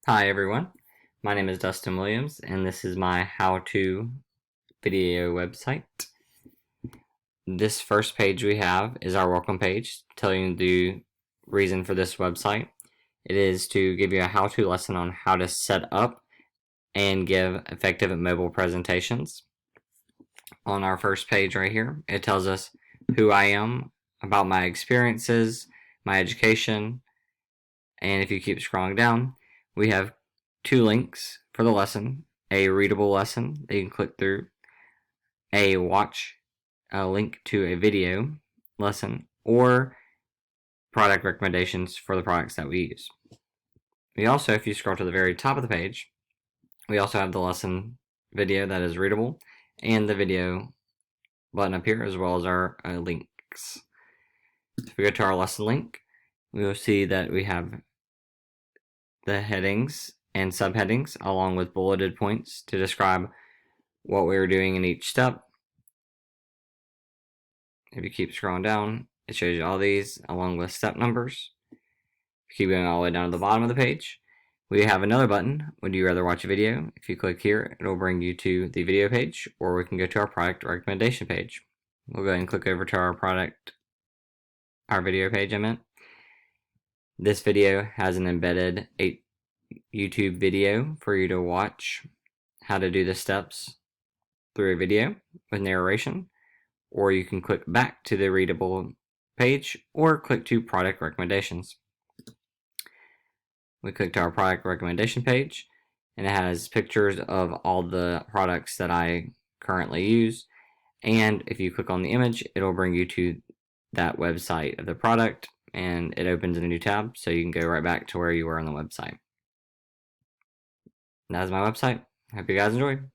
Hi everyone, my name is Dustin Williams and this is my how-to video website. This first page we have is our welcome page telling you the reason for this website. It is to give you a how-to lesson on how to set up and give effective mobile presentations. On our first page right here, it tells us who I am, about my experiences, my education, and if you keep scrolling down, we have two links for the lesson, a readable lesson that you can click through, a link to a video lesson, or product recommendations for the products that we use. We also, if you scroll to the very top of the page, we also have the lesson video that is readable and the video button up here, as well as our links. If we go to our lesson link, we will see that we have the headings and subheadings along with bulleted points to describe what we were doing in each step. If you keep scrolling down, it shows you all these along with step numbers. If you keep going all the way down to the bottom of the page, we have another button. Would you rather watch a video? If you click here, it'll bring you to the video page, or we can go to our product recommendation page. We'll go ahead and click over to our video page, I meant. This video has an embedded YouTube video for you to watch how to do the steps through a video with narration, or you can click back to the readable page or click to product recommendations. We click to our product recommendation page and it has pictures of all the products that I currently use, and if you click on the image it'll bring you to that website of the product and it opens in a new tab so you can go right back to where you were on the website. And that is my website. Hope you guys enjoyed.